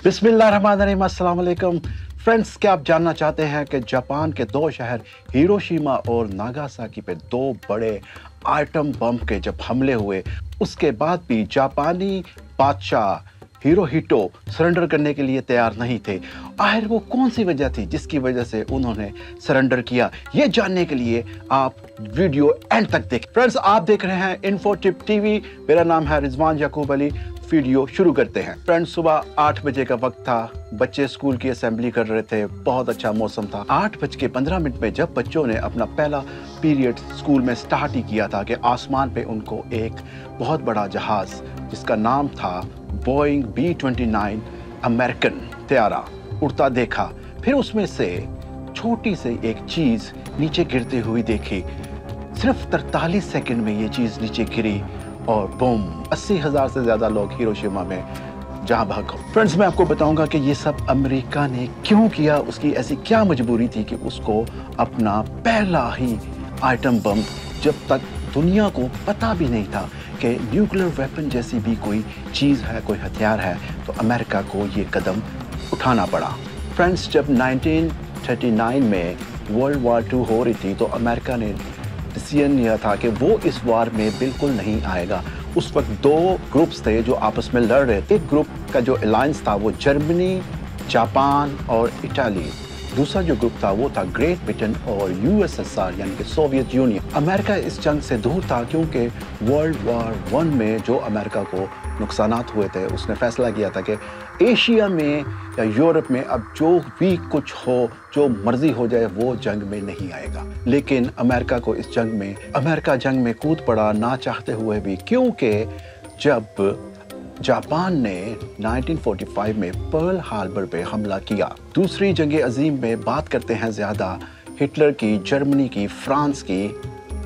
बिस्मिल्लाहिर्रहमानिर्रहीम, अस्सलाम वालेकुम फ्रेंड्स। क्या आप जानना चाहते हैं कि जापान के दो शहर हिरोशिमा और नागासाकी पे दो बड़े आइटम बम के जब हमले हुए, उसके बाद भी जापानी बादशाह हिरोहितो सरेंडर करने के लिए तैयार नहीं थे। आखिर वो कौन सी वजह थी जिसकी वजह से उन्होंने सरेंडर किया? ये जानने के लिए आप वीडियो एंड तक देखें। फ्रेंड्स, आप देख रहे हैं इन्फोटिप टीवी। मेरा नाम है रिजवान याकूब अली। वीडियो शुरू करते हैं। फ्रेंड्स, सुबह 8 बजे का वक्त था। बच्चे स्कूल की असेंबली कर रहे थे। बहुत अच्छा मौसम था। 8:15 में जब बच्चों ने अपना पहला पीरियड स्कूल में स्टार्ट ही किया था कि आसमान पे उनको एक बहुत बड़ा जहाज जिसका नाम था बोइंग B-29 अमेरिकन त्यारा उड़ता देखा। फिर उसमें से छोटी सी एक चीज नीचे गिरती हुई देखी। सिर्फ 43 सेकंड में ये चीज नीचे गिरी और बूम, 80,000 से ज्यादा लोग हिरोशिमा में जहां भाग। फ्रेंड्स, मैं आपको बताऊंगा कि ये सब अमेरिका ने क्यों किया, उसकी ऐसी क्या मजबूरी थी कि उसको अपना पहला ही आइटम बम, जब तक दुनिया को पता भी नहीं था कि न्यूक्लियर वेपन जैसी भी कोई चीज़ है, कोई हथियार है, तो अमेरिका को ये कदम उठाना पड़ा। फ्रेंड्स, जब 1939 में वर्ल्ड वार 2 हो रही थी तो अमेरिका ने डिसीजन लिया था कि वो इस वार में बिल्कुल नहीं आएगा। उस वक्त दो ग्रुप्स थे जो आपस में लड़ रहे थे। एक ग्रुप का जो अलायंस था वो जर्मनी, जापान और इटाली। दूसरा जो ग्रुप था वो था ग्रेट ब्रिटेन और USSR यानी कि सोवियत यूनियन। अमेरिका इस जंग से दूर था क्योंकि वर्ल्ड वार 1 में जो अमेरिका को नुकसानात हुए थे, उसने फैसला किया था कि एशिया में या यूरोप में अब जो भी कुछ हो, जो मर्जी हो जाए, वो जंग में नहीं आएगा। लेकिन अमेरिका को इस अमेरिका जंग में कूद पड़ा ना चाहते हुए भी, क्योंकि जब जापान ने 1945 में पर्ल हार्बर पे हमला किया। दूसरी जंग अजीम में बात करते हैं ज़्यादा हिटलर की, जर्मनी की, फ्रांस की,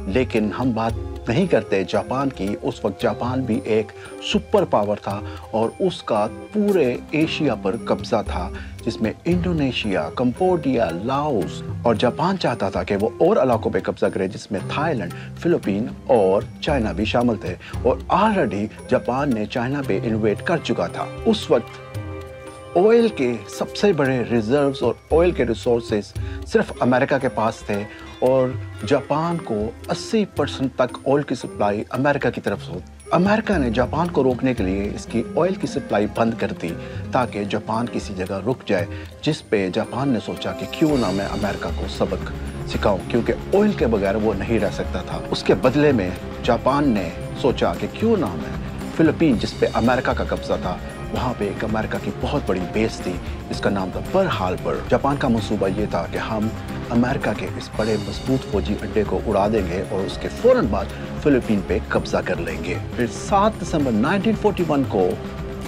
लेकिन हम बात नहीं करते जापान की। उस वक्त जापान भी एक सुपर पावर था और उसका पूरे एशिया पर कब्जा था, जिसमें इंडोनेशिया, कंबोडिया, लाओस, और जापान चाहता था कि वो और इलाकों पे कब्जा करे जिसमें थाईलैंड, फिलीपीन और चाइना भी शामिल थे। और ऑलरेडी जापान ने चाइना पे इन्वेड कर चुका था। उस वक्त ऑयल के सबसे बड़े रिजर्व्स और ऑयल के रिसोर्सेज सिर्फ अमेरिका के पास थे और जापान को 80% तक ऑयल की सप्लाई अमेरिका की तरफ से। अमेरिका ने जापान को रोकने के लिए इसकी ऑयल की सप्लाई बंद कर दी ताकि जापान किसी जगह रुक जाए, जिस पे जापान ने सोचा कि क्यों ना मैं अमेरिका को सबक सिखाऊं, क्योंकि ऑयल के बगैर वो नहीं रह सकता था। उसके बदले में जापान ने सोचा कि क्यों ना मैं फिलीपीन, जिस पे अमेरिका का कब्जा था, वहाँ पे एक अमेरिका की बहुत बड़ी बेस थी जिसका नाम था पर्ल हार्बर। जापान का मंसूबा ये था कि हम अमेरिका के इस बड़े मजबूत फौजी अड्डे को उड़ा देंगे और उसके फौरन बाद फिलीपीन पे कब्जा कर लेंगे। फिर 7 दिसंबर 1941 को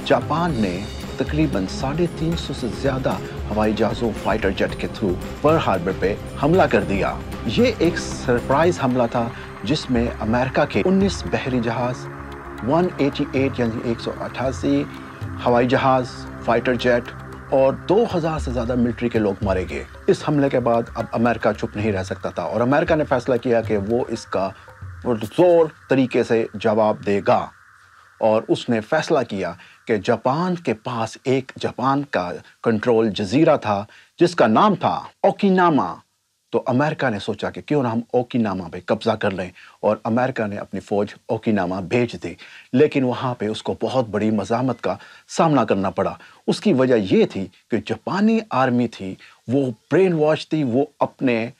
जापान ने तकरीबन 350 से ज्यादा हवाई जहाज़ों, फाइटर जेट के थ्रू पर्ल हार्बर पे हमला कर दिया। ये एक सरप्राइज हमला था जिसमें अमेरिका के 19 बहरी जहाज, 188 यानी 188 हवाई जहाज, फाइटर जेट और 2000 से ज्यादा मिलिट्री के लोग मारे गए। इस हमले के बाद अब अमेरिका चुप नहीं रह सकता था और अमेरिका ने फैसला किया कि वो इसका जोर तरीके से जवाब देगा। और उसने फैसला किया कि जापान के पास एक जापान का कंट्रोल जजीरा था जिसका नाम था ओकिनावा। तो अमेरिका ने सोचा कि क्यों ना हम ओकिनावा पे कब्जा कर लें और अमेरिका ने अपनी फौज ओकिनावा भेज दी। लेकिन वहाँ पे उसको बहुत बड़ी मज़ामत का सामना करना पड़ा। उसकी वजह ये थी कि जापानी आर्मी थी वो ब्रेन वॉश थी, वो अपने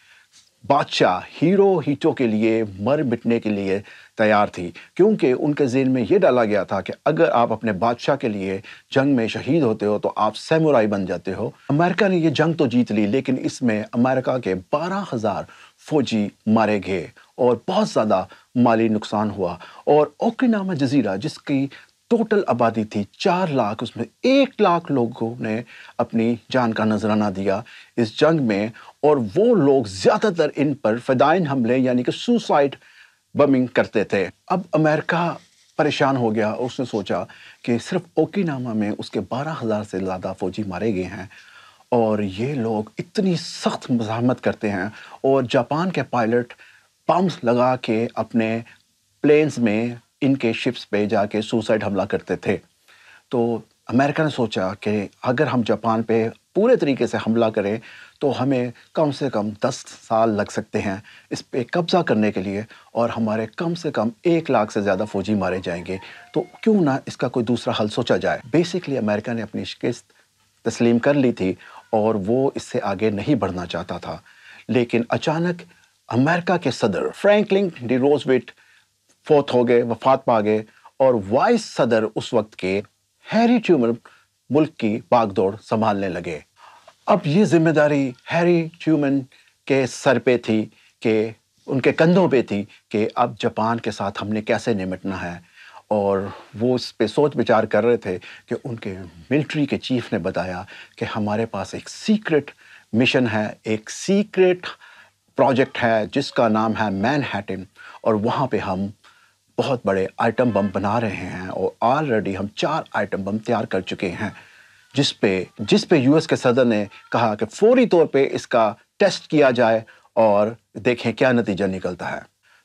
बादशाह हिरोहितो के लिए मर मिटने के लिए तैयार थी, क्योंकि उनके ज़हन में ये डाला गया था कि अगर आप अपने बादशाह के लिए जंग में शहीद होते हो तो आप सैमुराई बन जाते हो। अमेरिका ने ये जंग तो जीत ली, लेकिन इसमें अमेरिका के 12,000 फौजी मारे गए और बहुत ज़्यादा माली नुकसान हुआ। और ओकिनावा जजीरा, जिसकी टोटल आबादी थी 4 लाख, उसमें 1 लाख लोगों ने अपनी जान का नजराना दिया इस जंग में। और वो लोग ज्यादातर इन पर फिदाइन हमले यानी कि सुसाइड बमिंग करते थे। अब अमेरिका परेशान हो गया और उसने सोचा कि सिर्फ ओकिनावा में उसके 12,000 से ज़्यादा फौजी मारे गए हैं और ये लोग इतनी सख्त मज़ाहमत करते हैं और जापान के पायलट बम्स लगा के अपने प्लेन्स में इनके शिप्स पे जाके सुसाइड हमला करते थे। तो अमेरिका ने सोचा कि अगर हम जापान पे पूरे तरीके से हमला करें तो हमें कम से कम 10 साल लग सकते हैं इस पे कब्ज़ा करने के लिए, और हमारे कम से कम 1 लाख से ज़्यादा फ़ौजी मारे जाएंगे। तो क्यों ना इसका कोई दूसरा हल सोचा जाए। बेसिकली अमेरिका ने अपनी शिकस्त तस्लीम कर ली थी और वो इससे आगे नहीं बढ़ना चाहता था। लेकिन अचानक अमेरिका के सदर फ्रैंकलिन डी रोजवेल्ट फोर्थ हो गए, वफात पा गए, और वाइस सदर उस वक्त के हैरी ट्रूमन मुल्क की बागडोर संभालने लगे। अब ये जिम्मेदारी हैरी ट्रूमन के सर पे थी, कि उनके कंधों पे थी, कि अब जापान के साथ हमने कैसे निपटना है। और वो इस पे सोच विचार कर रहे थे कि उनके मिलिट्री के चीफ ने बताया कि हमारे पास एक सीक्रेट मिशन है, एक सीक्रेट प्रोजेक्ट है जिसका नाम है मैनहट्टन, और वहाँ पे हम बहुत बड़े आइटम बम बना रहे हैं, और ऑलरेडी हम 4 आइटम बम तैयार कर चुके हैं, जिस पे यूएस के सदर ने कहा कि फौरी तौर पे इसका टेस्ट किया जाए और देखें क्या नतीजा निकलता है।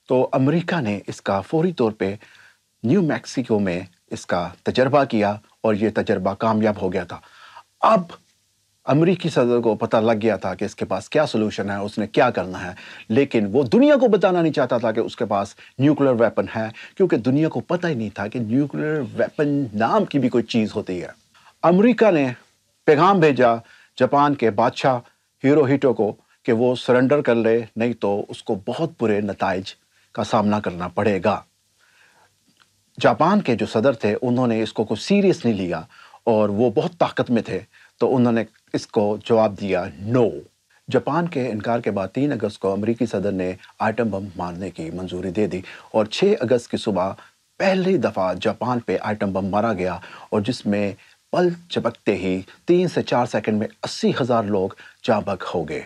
तो अमेरिका ने इसका फौरी तौर पे न्यू मैक्सिको में इसका तजर्बा किया और ये तजर्बा कामयाब हो गया था। अब अमेरिकी सदर को पता लग गया था कि इसके पास क्या सोल्यूशन है, उसने क्या करना है, लेकिन वो दुनिया को बताना नहीं चाहता था कि उसके पास न्यूक्लियर वेपन है, क्योंकि दुनिया को पता ही नहीं था कि न्यूक्लियर वेपन नाम की भी कोई चीज़ होती है। अमेरिका ने पैगाम भेजा जापान के बादशाह हिरोहितो को कि वो सरेंडर कर ले, नहीं तो उसको बहुत बुरे नताइज का सामना करना पड़ेगा। जापान के जो सदर थे उन्होंने इसको कुछ सीरियस नहीं लिया, और वो बहुत ताकत में थे, तो उन्होंने इसको जवाब दिया नो। जापान के इनकार के बाद 3 अगस्त को अमेरिकी सदर ने आइटम बम मारने की मंजूरी दे दी, और 6 अगस्त की सुबह पहली दफ़ा जापान पे आइटम बम मारा गया, और जिसमें पल झपकते ही 3 से 4 सेकंड में 80,000 लोग जाँ बहक हो गए।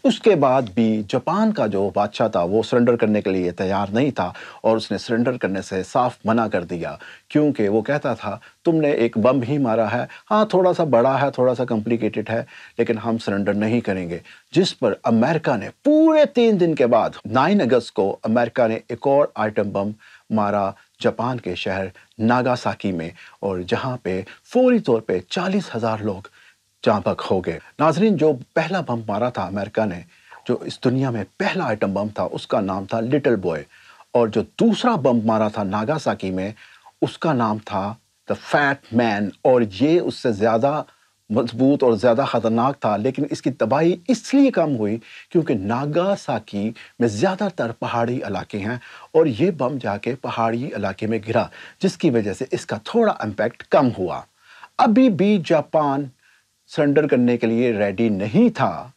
उसके बाद भी जापान का जो बादशाह था वो सरेंडर करने के लिए तैयार नहीं था, और उसने सरेंडर करने से साफ मना कर दिया, क्योंकि वो कहता था तुमने एक बम ही मारा है, हाँ थोड़ा सा बड़ा है, थोड़ा सा कॉम्प्लिकेटेड है, लेकिन हम सरेंडर नहीं करेंगे। जिस पर अमेरिका ने पूरे 3 दिन के बाद 9 अगस्त को अमेरिका ने एक और आइटम बम मारा जापान के शहर नागासाकी में, और जहाँ पे फौरी तौर पे 40,000 लोग जाँ बहक हो गए। नाजरीन, जो पहला बम मारा था अमेरिका ने, जो इस दुनिया में पहला आइटम बम था, उसका नाम था लिटिल बॉय, और जो दूसरा बम मारा था नागासाकी में, उसका नाम था द फैट मैन, और ये उससे ज़्यादा मजबूत और ज़्यादा ख़तरनाक था। लेकिन इसकी तबाही इसलिए कम हुई क्योंकि नागासाकी में ज़्यादातर पहाड़ी इलाके हैं, और ये बम जाके पहाड़ी इलाके में गिरा, जिसकी वजह से इसका थोड़ा इम्पैक्ट कम हुआ। अभी भी जापान सरेंडर करने के लिए रेडी नहीं था,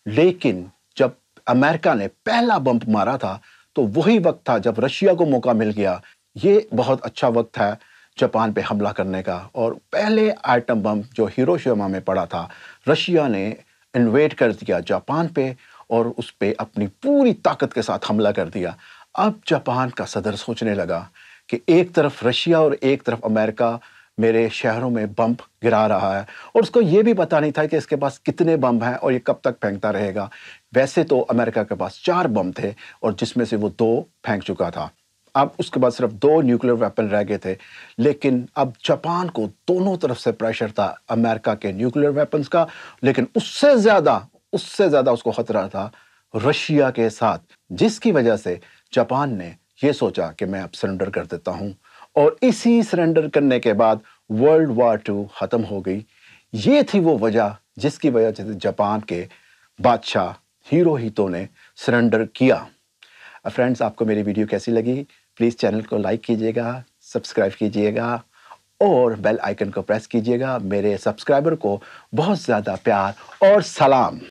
लेकिन जब अमेरिका ने पहला बम मारा था तो वही वक्त था जब रशिया को मौका मिल गया। ये बहुत अच्छा वक्त है जापान पे हमला करने का, और पहले आइटम बम जो हिरोशिमा में पड़ा था, रशिया ने इन्वेड कर दिया जापान पे, और उस पे अपनी पूरी ताकत के साथ हमला कर दिया। अब जापान का सदर सोचने लगा कि एक तरफ रशिया और एक तरफ अमेरिका मेरे शहरों में बम गिरा रहा है, और उसको ये भी पता नहीं था कि इसके पास कितने बम हैं और ये कब तक फेंकता रहेगा। वैसे तो अमेरिका के पास 4 बम थे, और जिसमें से वो 2 फेंक चुका था। अब उसके बाद सिर्फ 2 न्यूक्लियर वेपन रह गए थे, लेकिन अब जापान को दोनों तरफ से प्रेशर था अमेरिका के न्यूक्लियर वेपन्स का, लेकिन उससे ज़्यादा उसको खतरा था रशिया के साथ, जिसकी वजह से जापान ने ये सोचा कि मैं अब सरेंडर कर देता हूँ, और इसी सरेंडर करने के बाद वर्ल्ड वार 2 ख़त्म हो गई। ये थी वो वजह जिसकी वजह से जापान के बादशाह हिरोहितो ने सरेंडर किया। फ्रेंड्स, आपको मेरी वीडियो कैसी लगी? प्लीज़ चैनल को लाइक कीजिएगा, सब्सक्राइब कीजिएगा, और बेल आइकन को प्रेस कीजिएगा। मेरे सब्सक्राइबर को बहुत ज़्यादा प्यार और सलाम।